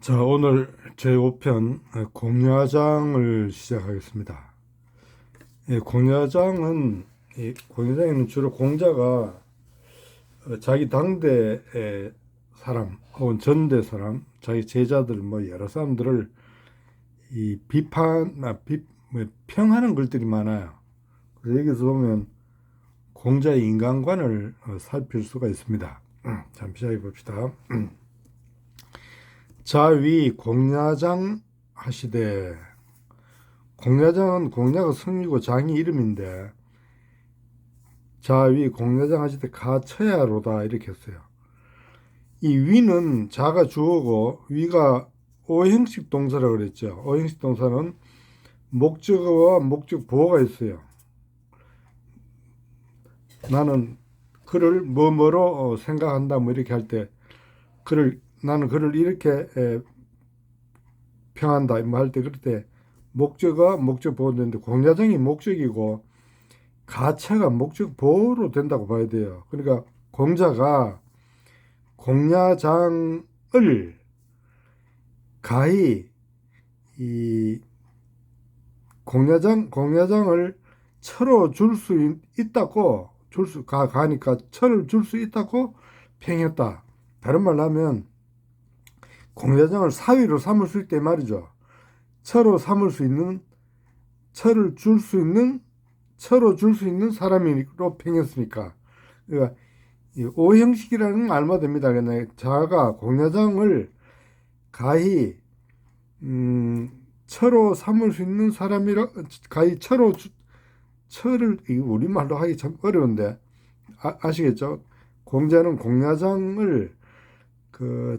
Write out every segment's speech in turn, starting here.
자, 오늘 제5편 공야장을 시작하겠습니다. 공야장에는 주로 공자가 자기 당대의 사람 혹은 전대 사람, 자기 제자들 여러 사람들을 이 평하는 글들이 많아요. 그래서 여기서 보면 공자의 인간관을 살필 수가 있습니다. 잠시 시작해 봅시다. 자위 공야장 하시되, 공야장은 공야가 성이고 장이 이름인데 자위 공야장 하시되 가처야로다 이렇게 했어요. 이 위는 자가 주어고 위가 오형식 동사라고 그랬죠. 오형식 동사는 목적어와 목적 보어가 있어요. 나는 그를 뭐뭐로 생각한다 이렇게 할 때 나는 그를 이렇게 평한다 할 때, 그럴 때 목적어 목적 보호 되는데 공야장이 목적이고 가차가 목적 보호로 된다고 봐야 돼요. 그러니까 공자가 공야장을 가히 이 공야장을 철로 줄 수 있다고 가니까 철을 줄 수 있다고 평했다. 다른 말로 하면 공야장을 사위로 삼을 수 있대 말이죠. 철로 삼을 수 있는, 철을 줄 수 있는, 철로 줄 수 있는 사람으로 평했으니까. 그러니까 오형식이라는 말만 됩니다. 그러니까 자가 공야장을 가히 철로 삼을 수 있는 사람이라, 가히 철을 우리말로 하기 참 어려운데 아시겠죠? 공자는 공야장을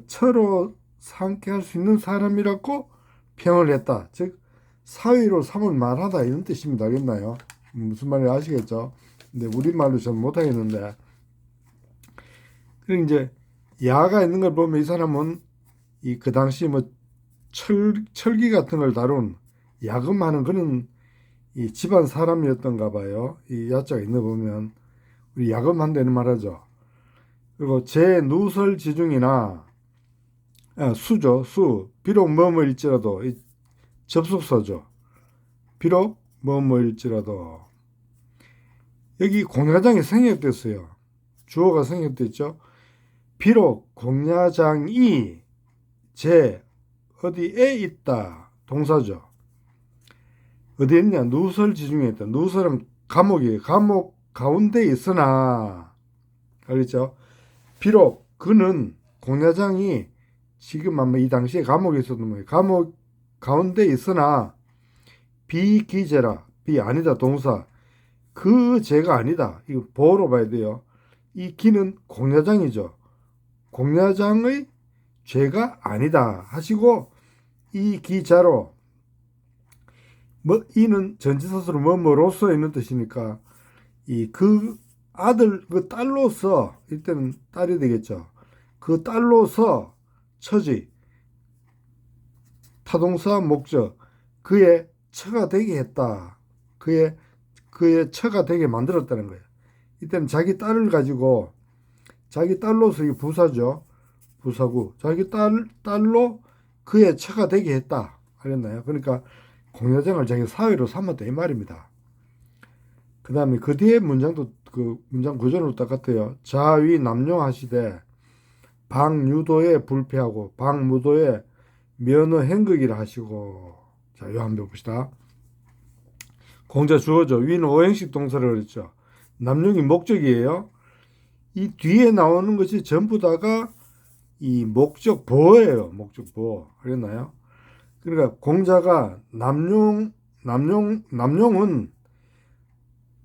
철로 삼게 할 수 있는 사람이라고 평을 했다. 즉 사위로 삼을 만하다 이런 뜻입니다. 알겠나요? 무슨 말인지 아시겠죠? 근데 우리말로 잘 못하겠는데, 그리고 이제 야가 있는 걸 보면 이 사람은 그 당시 철기 같은 걸 다룬 야금하는 그런 이 집안 사람이었던가 봐요. 이 야자가 있는 거 보면 우리 야금한다는 말하죠. 그리고 제 누설 지중이나 수죠. 비록 뭐뭐일지라도 접속사죠. 비록 뭐뭐일지라도 여기 공야장이 생략됐어요. 주어가 생략됐죠. 비록 공야장이 제 어디에 있다. 동사죠. 어디에 있냐? 누설 지중에 있다. 누설은 감옥이에요. 감옥 가운데 있으나, 알겠죠? 비록 그는 공야장이 지금 아마 이 당시에 감옥에 있었던 거예요. 감옥 가운데 있으나 비기제라. 비 아니다 동사. 그 죄가 아니다. 이거 보호로 봐야 돼요. 이 기는 공야장이죠. 공야장의 죄가 아니다 하시고 이 기자로 이는 전치사수로 뭐뭐로서 있는 뜻이니까 그 아들 그 딸로서, 이때는 딸이 되겠죠. 그 딸로서 처지 타동사 목적 그의 처가 되게 했다. 그의 처가 되게 만들었다는 거예요. 이때는 자기 딸을 가지고 자기 딸로서 이 부사죠. 부사구 자기 딸로 그의 처가 되게 했다. 알겠나요? 그러니까 공야장을 자기 사위로 삼았다 이 말입니다. 그 다음에 그 뒤에 문장도 그 문장 구조는 똑같아요. 자위 남용하시되 방유도에 불패하고 방무도에 면허 행극이라 하시고. 자, 요 한번 봅시다. 공자 주어죠. 위는 오행식 동사를 그랬죠. 남용이 목적이에요. 이 뒤에 나오는 것이 전부 다가 이 목적 보어예요. 목적 보어. 알겠나요? 그러니까 공자가 남용은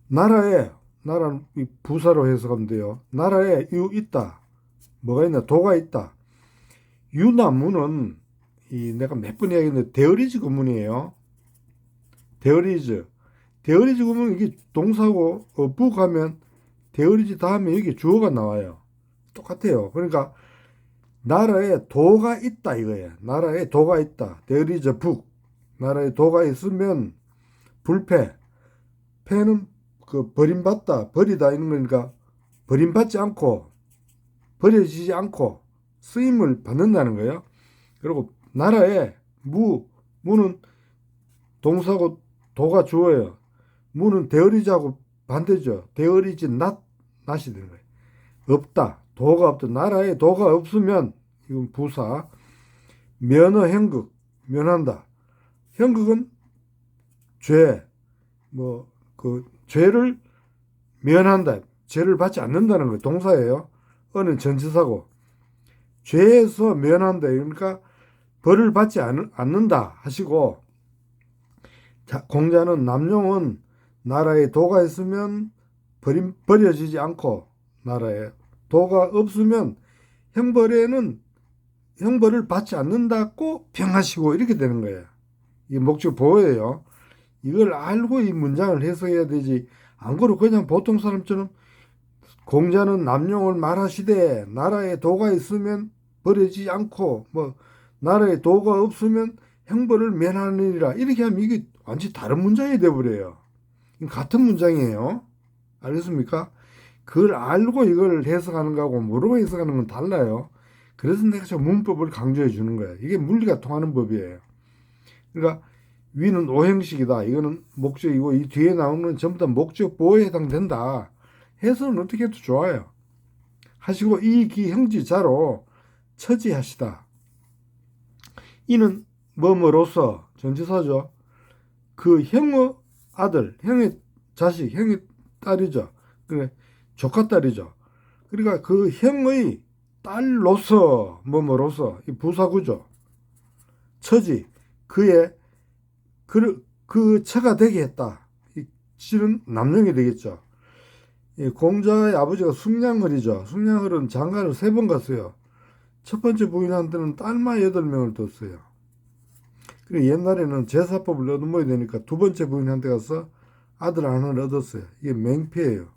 나라 부사로 해석하면 돼요. 나라에 있다. 뭐가 있나? 도가 있다. 유나무는 내가 몇 번 이야기했는데 데어리즈 구문이에요. 데어리즈 구문 이게 동사고 북하면 데어리즈 다음에 여기 주어가 나와요. 똑같아요. 그러니까 나라에 도가 있다 이거예요. 나라에 도가 있다. 데어리즈 북. 나라에 도가 있으면 불패. 패는 버림받다, 버리다 이런 거니까 버림받지 않고 버려지지 않고 쓰임을 받는다는 거예요. 그리고 나라에 무는 동사고 도가 주어예요. 무는 대어리지하고 반대죠. 대어리지 낫이 되는 거예요. 없다. 도가 없다. 나라에 도가 없으면 이건 부사. 면허 형극. 면한다. 형극은 죄. 죄를 면한다. 죄를 받지 않는다는 거예요. 동사예요. 어는 전치사고. 죄에서 면한다. 그러니까 벌을 받지 않는다 하시고, 자, 공자는 남용은 나라에 도가 있으면 버려지지 않고, 나라에 도가 없으면 형벌을 받지 않는다고 평하시고, 이렇게 되는 거예요. 이게 목적 보호예요. 이걸 알고 이 문장을 해석해야 되지, 안 그러고 그냥 보통 사람처럼 공자는 남용을 말하시되 나라에 도가 있으면 버리지 않고 나라에 도가 없으면 형벌을 면하느니라, 이렇게 하면 이게 완전히 다른 문장이 되어버려요. 같은 문장이에요. 알겠습니까? 그걸 알고 이걸 해석하는 거하고 모르고 해석하는 건 달라요. 그래서 내가 저 문법을 강조해 주는 거예요. 이게 물리가 통하는 법이에요. 그러니까 위는 오형식이다. 이거는 목적이고 이 뒤에 나오는 건 전부 다 목적 보호에 해당된다. 해석은 어떻게 해도 좋아요. 하시고 이 기형지자로 처지하시다. 이는 뭐뭐로서 전치사죠. 그 형의 아들, 형의 자식, 형의 딸이죠. 그래, 조카딸이죠. 그러니까 그 형의 딸로서 뭐뭐로서 이 부사구죠. 처지, 그의 그 처가 되게 했다. 이 실은 남용이 되겠죠. 공자의 아버지가 숭냥을이죠. 숭냥을은 장가를 3번 갔어요. 첫 번째 부인한테는 딸만 8명을 뒀어요. 그리고 옛날에는 제사법을 얻어먹어야 되니까 두 번째 부인한테 가서 아들 하나를 얻었어요. 이게 맹피예요.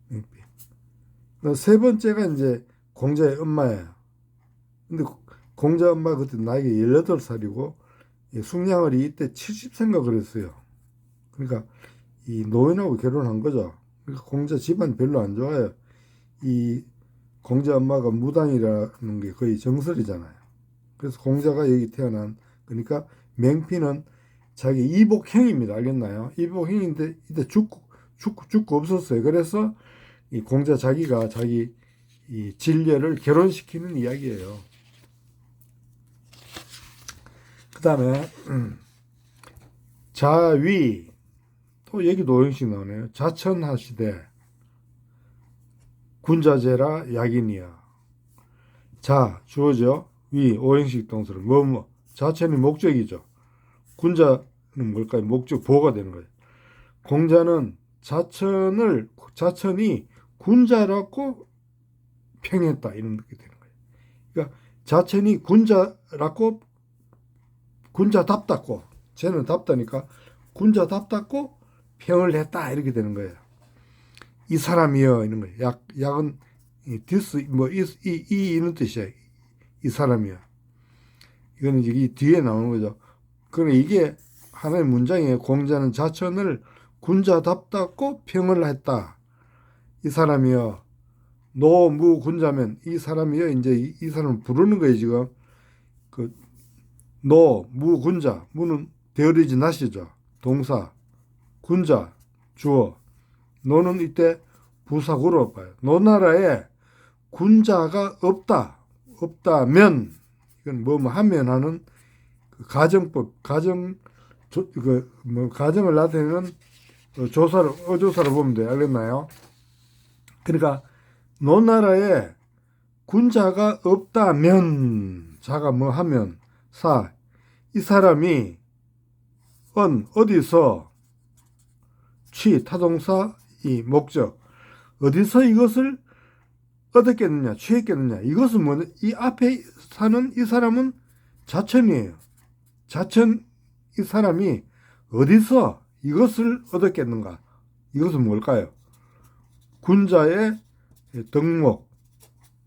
맹피. 세 번째가 이제 공자의 엄마예요. 근데 공자 엄마가 그때 나이가 18살이고 숭냥을이 이때 70세인가 그랬어요. 그러니까 이 노인하고 결혼한 거죠. 그러니까 공자 집안 별로 안 좋아요. 이 공자 엄마가 무당이라는 게 거의 정설이잖아요. 그래서 공자가 여기 태어난, 그러니까 맹피는 자기 이복형입니다. 알겠나요? 이복형인데 이때 죽고 없었어요. 그래서 이 공자 자기가 자기 이 진료를 결혼시키는 이야기예요. 그 다음에 자위, 또 여기도 오형식 나오네요. 자천하시되 군자제라 약인이야. 자 주어죠. 위 오형식 동사를 자천이 목적이죠. 군자는 뭘까요? 목적 보호가 되는 거예요. 공자는 자천이 군자라고 평했다, 이런 게 되는 거예요. 그러니까 자천이 군자라고, 군자답다고, 쟤는 답다니까 군자답다고 평을 했다, 이렇게 되는 거예요. 이 사람이여, 이런 거예요. 약은 this 이는 뜻이야. 이 사람이야. 이거는 이제 이 뒤에 나오는 거죠. 그러니까 이게 하나의 문장이에요. 공자는 자천을 군자답다고 평을 했다. 이 사람이여. 노무 군자면 이 사람이여, 이제 이 사람을 부르는 거예요, 지금. 노무 군자. 무는 되어리지 낫이죠. 동사. 군자 주어. 노는 이때 부사구로 봐요. 노나라에 군자가 없다면, 이건 뭐뭐 하면 하는 그 가정법, 가정을 나타내는 어조사를 보면 돼요. 알겠나요? 그러니까 노나라에 군자가 없다면, 자가 뭐 하면, 이 사람이 어디서, 타동사, 이 목적, 어디서 이것을 얻었겠느냐, 취했겠느냐. 이것은 뭐냐? 이 앞에 사는 이 사람은 자천이에요. 자천, 이 사람이 어디서 이것을 얻었겠는가? 이것은 뭘까요? 군자의 덕목,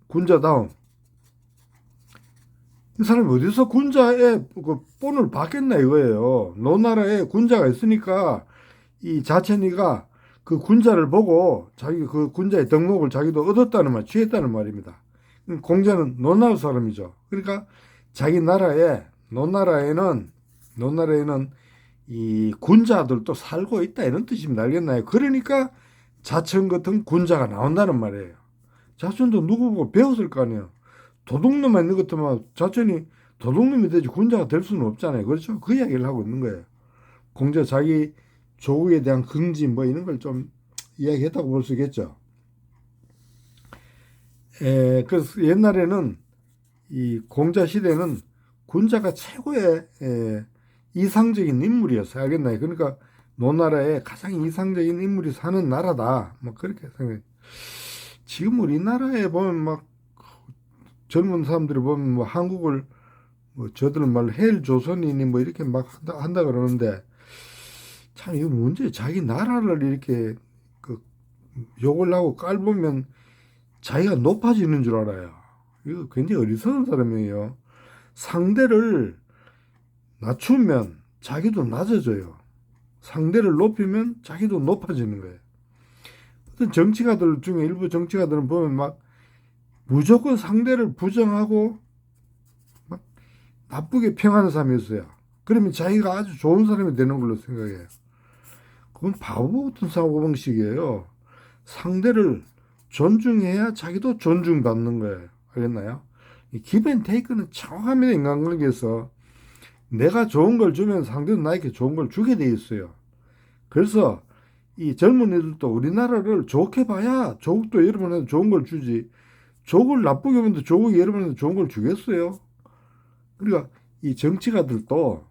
군자다움. 이 사람이 어디서 군자의 그 본을 받겠나 이거예요. 노나라에 군자가 있으니까 이 자천이가 그 군자를 보고 자기 그 군자의 덕목을 자기도 얻었다는 말, 취했다는 말입니다. 공자는 노나라 사람이죠. 그러니까 자기 노나라에는 이 군자들도 살고 있다 이런 뜻입니다. 알겠나요? 그러니까 자천 같은 군자가 나온다는 말이에요. 자천도 누구 보고 배웠을 거 아니에요. 도둑놈만 있는 것 같으면 자천이 도둑놈이 되지 군자가 될 수는 없잖아요. 그렇죠? 그 이야기를 하고 있는 거예요. 공자 자기 조국에 대한 긍지 뭐 이런 걸 좀 이야기했다고 볼 수 있겠죠. 그래서 옛날에는 이 공자 시대는 군자가 최고의 이상적인 인물이었어요. 알겠나요? 그러니까 노나라에 가장 이상적인 인물이 사는 나라다. 뭐 그렇게 생각해요. 지금 우리나라에 보면 막 젊은 사람들이 보면 뭐 한국을 뭐 저들은 말 헬 조선이니 뭐 이렇게 막 한다 그러는데 참 이거 문제 자기 나라를 이렇게 그 욕을 하고 깔보면 자기가 높아지는 줄 알아요. 이거 굉장히 어리석은 사람이에요. 상대를 낮추면 자기도 낮아져요. 상대를 높이면 자기도 높아지는 거예요. 어떤 정치가들 중에 일부 정치가들은 보면 막 무조건 상대를 부정하고 막 나쁘게 평하는 사람이 있어요. 그러면 자기가 아주 좋은 사람이 되는 걸로 생각해요. 그건 바보 같은 사고방식이에요. 상대를 존중해야 자기도 존중받는 거예요. 알겠나요? 이 기브앤테이크는 정확합니다. 인간관계에서 내가 좋은 걸 주면 상대도 나에게 좋은 걸 주게 돼 있어요. 그래서 이 젊은이들도 우리나라를 좋게 봐야 조국도 여러분한테 좋은 걸 주지. 조국을 나쁘게 보면 조국이 여러분한테 좋은 걸 주겠어요. 그러니까 이 정치가들도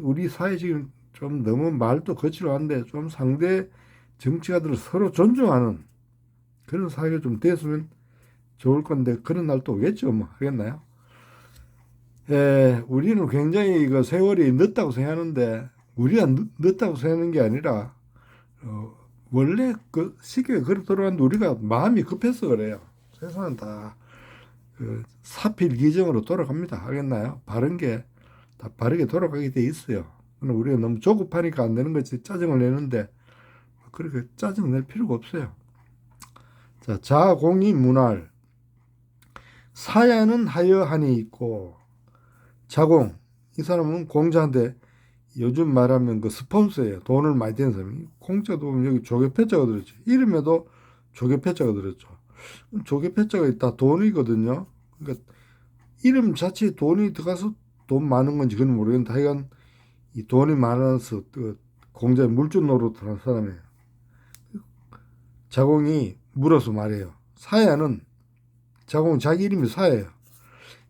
우리 사회 지금 좀 너무 말도 거칠어한데 좀 상대 정치가들을 서로 존중하는 그런 사회가 좀 됐으면 좋을 건데 그런 날도 오겠죠. 뭐 하겠나요? 우리는 굉장히 그 세월이 늦다고 생각하는데 우리가 늦다고 생각하는 게 아니라 원래 그 시기에 그렇게 돌아갔는데 우리가 마음이 급해서 그래요. 세상은 다 그 사필기정으로 돌아갑니다. 알겠나요? 바른 게 다 바르게 돌아가게 돼 있어요. 우리가 너무 조급하니까 안 되는 거지 짜증을 내는데 그렇게 짜증 낼 필요가 없어요. 자, 자공이 문활 사야는 하여한이 있고 자공 이 사람은 공자한테 요즘 말하면 그 스폰서예요. 돈을 많이 댄 사람이. 공자도 보면 여기 조개패자가 들었죠. 이름에도 조개패자가 들었죠. 조개패자가 다 돈이거든요. 그러니까 이름 자체에 돈이 들어가서 돈 많은 건지 그건 모르겠는데 하여간 이 돈이 많아서 그 공자의 물주 노릇을 한 사람이에요. 자공이 물어서 말해요. 사야는 자공은 자기 이름이 사야예요.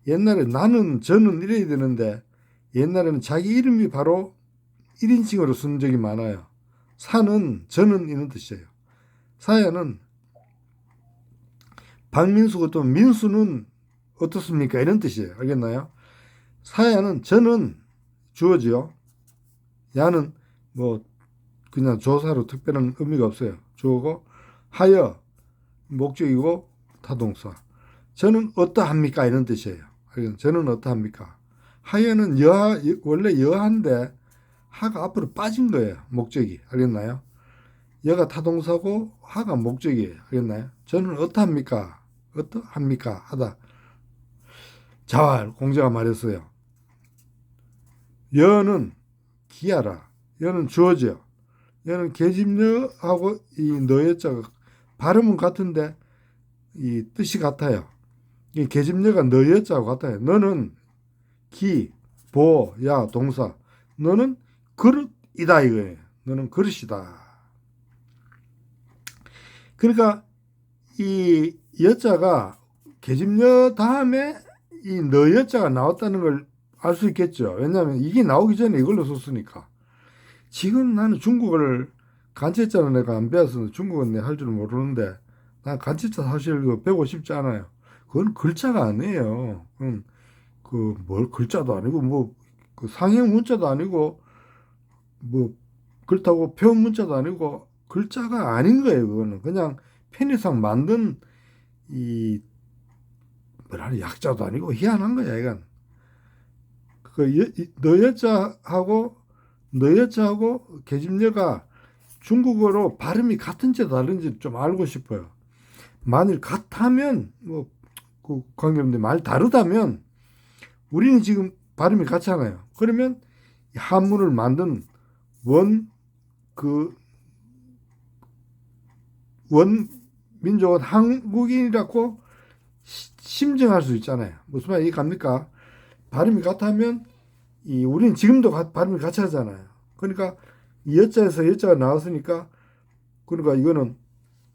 옛날에 나는 저는 이래야 되는데 옛날에는 자기 이름이 바로 1인칭으로 쓴 적이 많아요. 사는 저는 이런 뜻이에요. 사야는 박민수 같은 민수는 어떻습니까? 이런 뜻이에요. 알겠나요? 사야는 저는 주어지요. 야는 뭐 그냥 조사로 특별한 의미가 없어요. 주어고 하여 목적이고 타동사. 저는 어떠합니까? 이런 뜻이에요. 저는 어떠합니까? 하여는 원래 여한데 하가 앞으로 빠진 거예요. 목적이. 알겠나요? 여가 타동사고 하가 목적이에요. 알겠나요? 저는 어떠합니까? 어떠합니까? 하다. 자활 공자가 말했어요. 여는 기하라. 여는 주어져. 여는 계집여하고 이 너여자가 발음은 같은데 이 뜻이 같아요. 이 계집여가 너여자하고 같아요. 너는 기, 보, 야 동사. 너는 그릇이다 이거예요. 너는 그릇이다. 그러니까 이 여자가 계집여 다음에 이 너여자가 나왔다는 걸 알 수 있겠죠. 왜냐하면 이게 나오기 전에 이걸로 썼으니까. 지금 나는 중국어를 간체자는 내가 안 배워서 중국어는 할 줄 모르는데 난 간체자 사실 그 배우고 싶지 않아요. 그건 글자가 아니에요. 그 뭘 글자도 아니고 뭐 그 상형 문자도 아니고 뭐 그렇다고 표현 문자도 아니고 글자가 아닌 거예요. 그거는 그냥 편의상 만든 이 뭐라 약자도 아니고 희한한 거야. 이건 그 너여자하고 계집여가 중국어로 발음이 같은지 다른지 좀 알고 싶어요. 만일 같다면 뭐 그 관계인데 말 다르다면 우리는 지금 발음이 같잖아요. 그러면 한문을 만든 그 원민족은 한국인이라고 심증할 수 있잖아요. 무슨 말이 갑니까? 발음이 같으면 우리는 지금도 발음이 같이 하잖아요. 그러니까 이 여자에서 여자가 나왔으니까 그러니까 이거는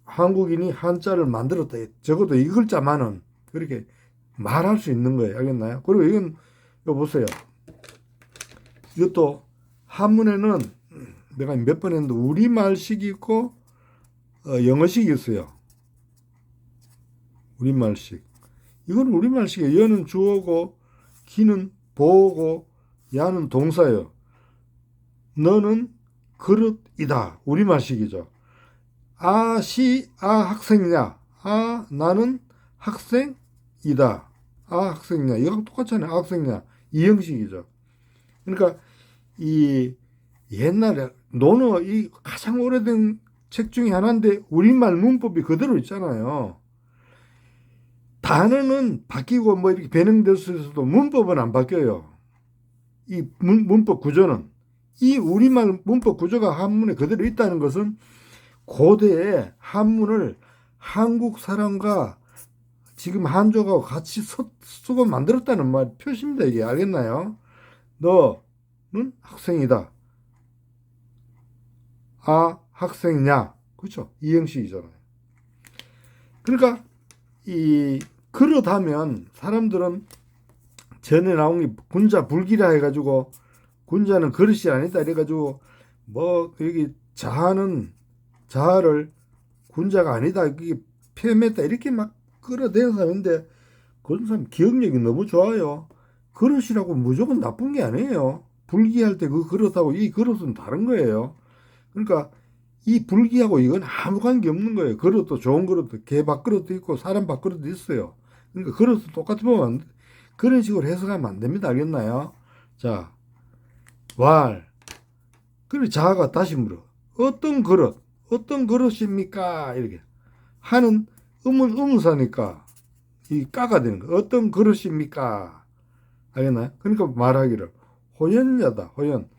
한국인이 한자를 만들었다. 적어도 이 글자만은 그렇게 말할 수 있는 거예요. 알겠나요? 그리고 이건 이거 보세요. 이것도 한문에는 내가 몇 번 했는데 우리말식이 있고 영어식이 있어요. 우리말식. 이건 우리말식이에요. 여는 주어고 기는 보어고 야는 동사예요. 너는 그릇이다. 우리말식이죠. 학생이냐. 나는 학생이다. 학생이냐. 이거랑 똑같잖아요. 학생이냐. 이 형식이죠. 그러니까 이 옛날에 논어 이 가장 오래된 책 중에 하나인데 우리말 문법이 그대로 있잖아요. 단어는 바뀌고 뭐 이렇게 변형될 수 있어도 문법은 안 바뀌어요. 이 문법 구조는 이 우리말 문법 구조가 한문에 그대로 있다는 것은 고대에 한문을 한국 사람과 지금 한족하고 같이 쓰고 만들었다는 말 표시입니다. 이게 알겠나요? 너는 학생이다. 학생이냐? 그렇죠? 이 형식이잖아요. 그러니까 그렇다면 사람들은 전에 나온 게 군자 불기라 해가지고 군자는 그릇이 아니다 이래가지고 뭐 여기 자아를 군자가 아니다 이게 폐했다 이렇게 막 끌어대는 사람인데 그런 사람 기억력이 너무 좋아요. 그릇이라고 무조건 나쁜 게 아니에요. 불기할 때 그 그릇하고 이 그릇은 다른 거예요. 그러니까 이 불기하고 이건 아무 관계 없는 거예요. 그릇도 좋은 그릇도 개 밥그릇도 있고 사람 밥그릇도 있어요. 그러니까 그릇도 똑같이 보면 그런 식으로 해석하면 안 됩니다. 알겠나요? 자, 그리고 자아가 다시 물어. 어떤 그릇입니까? 이렇게. 하는 의문사니까 이 까가 되는 거. 어떤 그릇입니까? 알겠나요? 그러니까 말하기를 호연야다. 호연.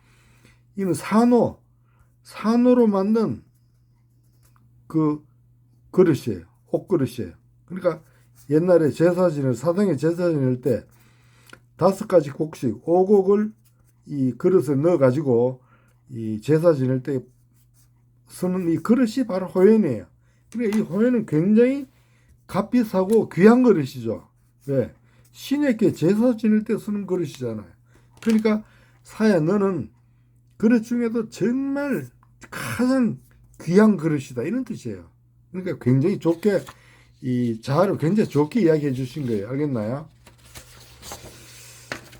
이는 산호로 만든 그 그릇이에요. 옷그릇이에요. 그러니까 옛날에 사당에 제사 지낼 때 5가지 곡씩 5곡을 이 그릇에 넣어가지고 이 제사 지낼 때 쓰는 이 그릇이 바로 호연이에요. 그러니까 이 호연은 굉장히 값비싸고 귀한 그릇이죠. 왜? 신에게 제사 지낼 때 쓰는 그릇이잖아요. 그러니까 사야 너는 그릇 중에도 정말 가장 귀한 그릇이다 이런 뜻이에요. 그러니까 굉장히 좋게 이 자아를 굉장히 좋게 이야기해 주신 거예요. 알겠나요?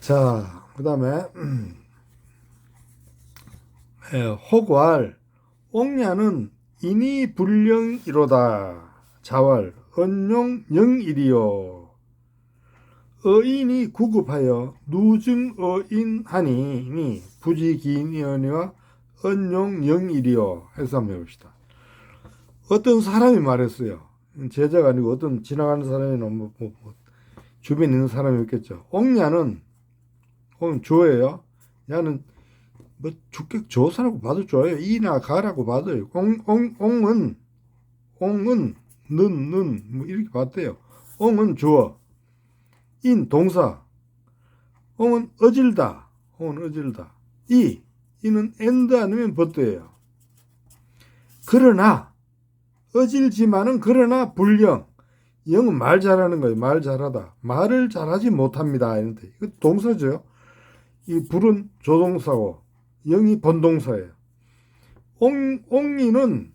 자, 그 다음에 혹왈 옥냐는 인이 불령이로다. 자왈 언용 영일이요. 어인이 구급하여 누증어인하니 부지기인이와 언용 영일이요. 해서 한번 해봅시다. 어떤 사람이 말했어요. 제자가 아니고 어떤 지나가는 사람이나 주변에 있는 사람이었겠죠. 옥냐는 주어예요. 야는 뭐 주격 조사라고 봐도 좋아요. 이나 가라고 봐도요. 옹은 는 뭐 이렇게 봤대요. 옹은 주어, 인 동사, 옹은 어질다. 이는 엔드 아니면 버트예요. 그러나 어질지만은 그러나 불령. 영은 말 잘하는 거예요. 말 잘하다. 말을 잘하지 못합니다. 이런데 이거 동사죠. 이 불은 조동사고 영이 본동사예요. 옹이는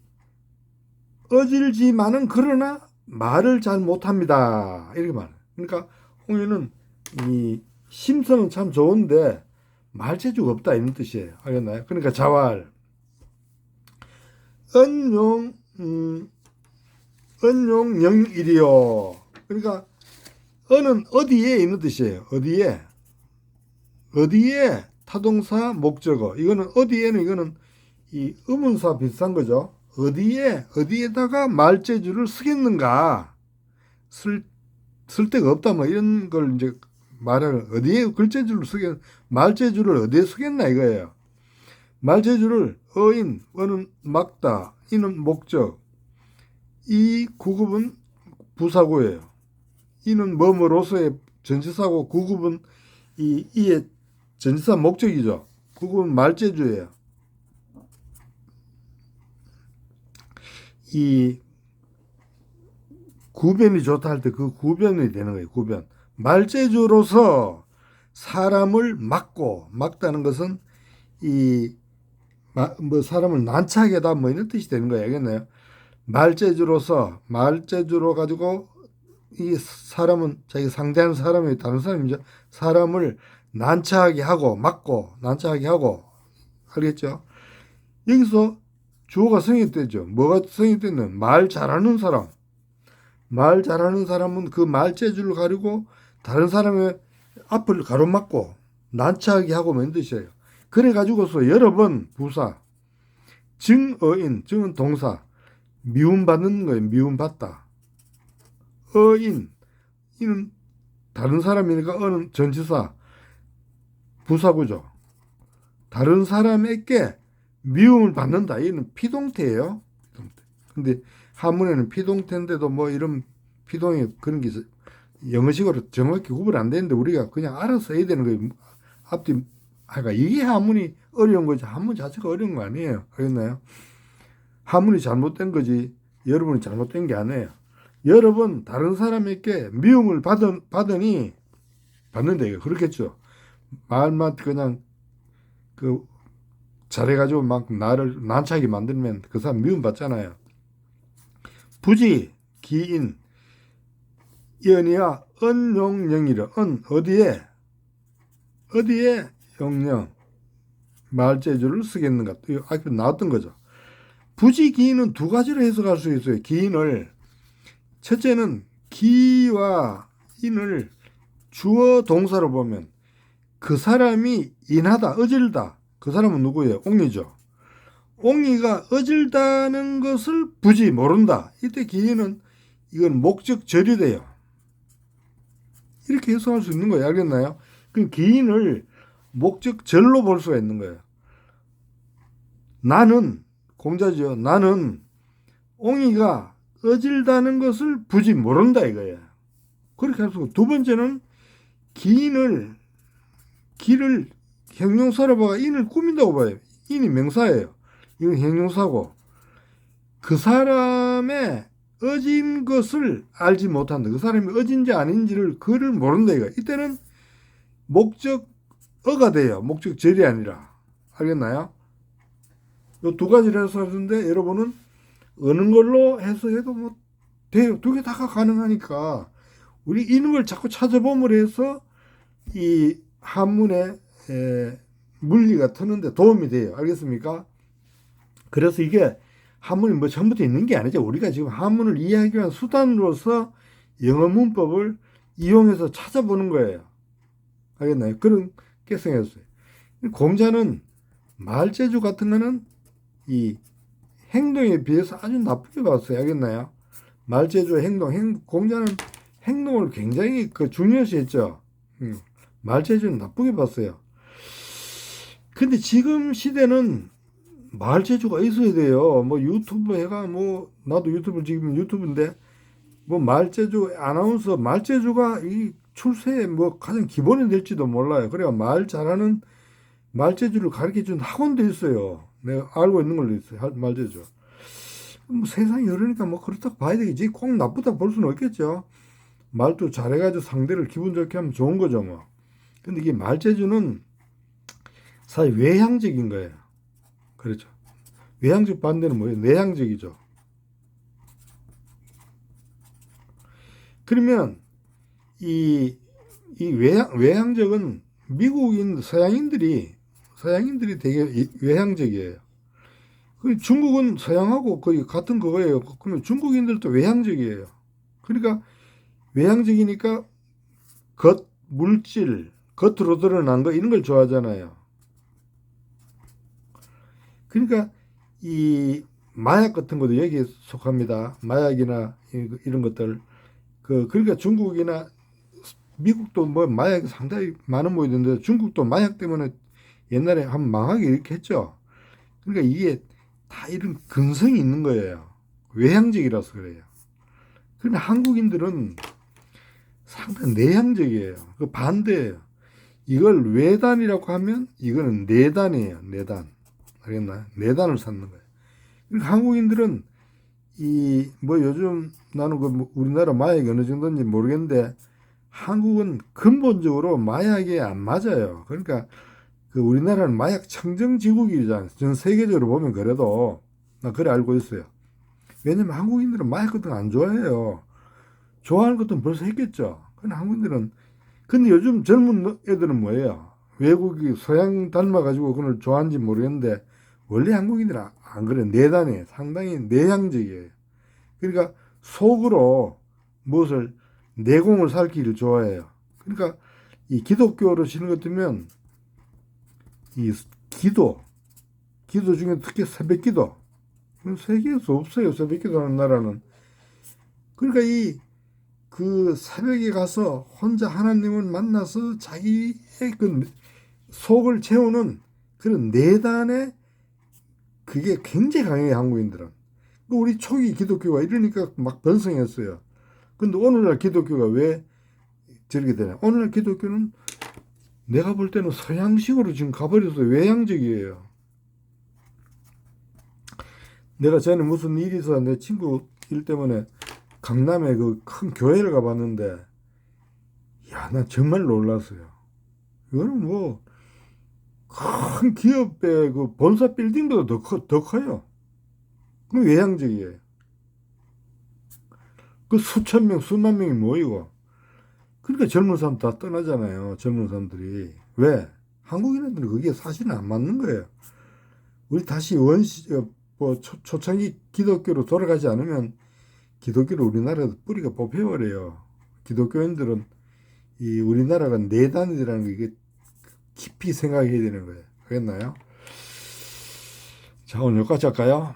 어질지만은 그러나 말을 잘 못합니다. 이렇게 말해요. 그러니까 옹이는 이 심성은 참 좋은데 말재주가 없다 이런 뜻이에요. 알겠나요? 그러니까 자왈 언용 영일이요. 그러니까 어는 어디에 있는 뜻이에요. 어디에 타동사 목적어. 이거는 어디에는 이거는 이 의문사 비슷한 거죠. 어디에다가 말재주를 쓰겠는가? 쓸 데가 없다 뭐 이런 걸 이제 말하는 어디에 글재주를 쓰겠 말재주를 어디에 쓰겠나 이거예요. 말재주를 어인, 어는 막다, 이는 목적, 이 구급은 부사고예요. 이는 뭐뭐로서의 전치사고 구급은 이의 전치사 목적이죠. 구급은 말재주예요. 이 구변이 좋다 할 때 그 구변이 되는 거예요. 구변. 말재주로서 사람을 막다는 것은 뭐 사람을 난처하게 하다 뭐 이런 뜻이 되는 거예요. 알겠나요? 말재주로 가지고 이 사람은 자기 상대하는 사람이 다른 사람이죠. 사람을 난처하게 하고 난처하게 하고 알겠죠? 여기서 주어가 성립되죠. 뭐가 성립되는? 말 잘하는 사람. 말 잘하는 사람은 그 말재주를 가지고 다른 사람의 앞을 가로막고 난처하게 하고 뭐 이런 뜻이에요. 그래 가지고서 여러 번 부사, 증어인, 증은 동사, 미움받는 거예요. 미움받다. 어인, 이는 다른 사람이니까 어는 전치사, 부사구죠. 다른 사람에게 미움을 받는다. 이는 피동태예요. 근데 한문에는 피동태인데도 뭐 이런 피동이 그런 게 있어요. 영어식으로 정확히 구분 안 되는데 우리가 그냥 알아서 해야 되는 거예요. 앞뒤 그러니까 이게 한문이 어려운 거지 한문 자체가 어려운 거 아니에요. 알겠나요? 한문이 잘못된 거지 여러분이 잘못된 게 아니에요. 여러 번 다른 사람에게 미움을 받으니 받는다 이거 그렇겠죠. 말만 그냥 그 잘해가지고 막 나를 난처하게 만들면 그 사람 미움 받잖아요. 부지 기인 연이야 은용령이라 은 어디에 용령 말재주를 쓰겠는가 앞에 나왔던 거죠. 부지 기인은 두 가지로 해석할 수 있어요. 기인을 첫째는 기와 인을 주어 동사로 보면 그 사람이 인하다 어질다 그 사람은 누구예요? 옹이죠. 옹이가 어질다는 것을 부지 모른다. 이때 기인은 이건 목적절이 돼요. 이렇게 해석할 수 있는 거예요. 알겠나요? 그 기인을 목적절로 볼 수가 있는 거예요. 나는 공자죠. 나는 옹이가 어질다는 것을 부지 모른다 이거예요. 그렇게 할 수 있고 두 번째는 기를 형용사로 봐가 인을 꾸민다고 봐요. 인이 명사예요. 이건 형용사고 그 사람의 어진 것을 알지 못한다. 그 사람이 어진지 아닌지를 그를 모른다 이거. 이때는 목적어가 돼요. 목적절이 아니라. 알겠나요? 이 두 가지를 해석하는데 여러분은 어느 걸로 해석해도 뭐 돼요. 두 개 다 가능하니까 우리 이런 걸 자꾸 찾아보므로 해서 이 한문의 물리가 트는데 도움이 돼요. 알겠습니까? 그래서 이게 한문이 뭐 처음부터 있는 게 아니죠. 우리가 지금 한문을 이해하기 위한 수단으로서 영어 문법을 이용해서 찾아보는 거예요. 알겠나요? 그런 깨성이었어요. 공자는 말재주 같은 거는 이 행동에 비해서 아주 나쁘게 봤어요. 알겠나요? 말재주 공자는 행동을 굉장히 중요시 했죠. 말재주는 나쁘게 봤어요. 근데 지금 시대는 말재주가 있어야 돼요. 뭐 유튜브 해가 뭐 나도 지금 유튜브인데 뭐 말재주 아나운서 말재주가 이 출세에 뭐 가장 기본이 될지도 몰라요. 그래야 말 잘하는 말재주를 가르쳐 준 학원도 있어요. 내가 알고 있는 걸로 있어요. 말재주. 뭐 세상이 이러니까 뭐 그렇다고 봐야 되겠지. 꼭 나쁘다고 볼 수는 없겠죠. 말도 잘해가지고 상대를 기분 좋게 하면 좋은 거죠 뭐. 근데 이게 말재주는 사실 외향적인 거예요. 그렇죠. 외향적 반대는 뭐예요? 내향적이죠. 그러면 이 외향적은 미국인 서양인들이 되게 외향적이에요. 중국은 서양하고 거의 같은 그거예요. 그러면 중국인들도 외향적이에요. 그러니까 외향적이니까 물질, 겉으로 드러난 거 이런 걸 좋아하잖아요. 그러니까 이 마약 같은 것도 여기에 속합니다. 마약이나 이런 것들 그러니까 중국이나 미국도 뭐 마약이 상당히 많은 모이던데 중국도 마약 때문에 옛날에 한 망하게 이렇게 했죠. 그러니까 이게 다 이런 근성이 있는 거예요. 외향적이라서 그래요. 그런데 한국인들은 상당히 내향적이에요. 그 반대예요. 이걸 외단이라고 하면 이거는 내단이에요. 내단. 알겠나? 내단을 쌓는 거예요. 그러니까 한국인들은 이 뭐 요즘 나는 그 우리나라 마약이 어느 정도인지 모르겠는데 한국은 근본적으로 마약에 안 맞아요. 그러니까 그 우리나라는 마약 청정지국이잖아요. 전 세계적으로 보면 그래도 나 그래 알고 있어요. 왜냐면 한국인들은 마약 같은 거 안 좋아해요. 좋아하는 것도 벌써 했겠죠. 근데 한국인들은 근데 요즘 젊은 애들은 뭐예요? 외국이 서양 닮아가지고 그걸 좋아하는지 모르겠는데 원래 한국인들은 안 그래. 내단에 상당히 내향적이에요. 그러니까 속으로 무엇을 내공을 살기를 좋아해요. 그러니까 이 기독교로 치는 것 같으면 이 기도 중에 특히 새벽기도 세계에서 없어요. 새벽기도 하는 나라는. 그러니까 이 그 새벽에 가서 혼자 하나님을 만나서 자기의 그 속을 채우는 그런 내단의 그게 굉장히 강해요. 한국인들은. 우리 초기 기독교가 이러니까 막 번성했어요. 근데 오늘날 기독교가 왜 저렇게 되냐? 오늘날 기독교는 내가 볼 때는 서양식으로 지금 가버려서 외향적이에요. 내가 전에 무슨 일이 있어서 내 친구 일 때문에 강남에 그 큰 교회를 가봤는데, 야, 난 정말 놀랐어요. 이거는 뭐, 큰 기업의 그 본사 빌딩보다 더 커요. 그 외향적이에요. 그 수천 명, 수만 명이 모이고. 그러니까 젊은 사람 다 떠나잖아요. 젊은 사람들이. 왜? 한국인들은 그게 사실은 안 맞는 거예요. 우리 다시 뭐, 초창기 기독교로 돌아가지 않으면 기독교를 우리나라에서 뿌리가 뽑혀버려요. 기독교인들은 이 우리나라가 내단이라는 거 이게 깊이 생각해야 되는 거예요. 그랬나요? 자, 오늘 여기까지 할까요?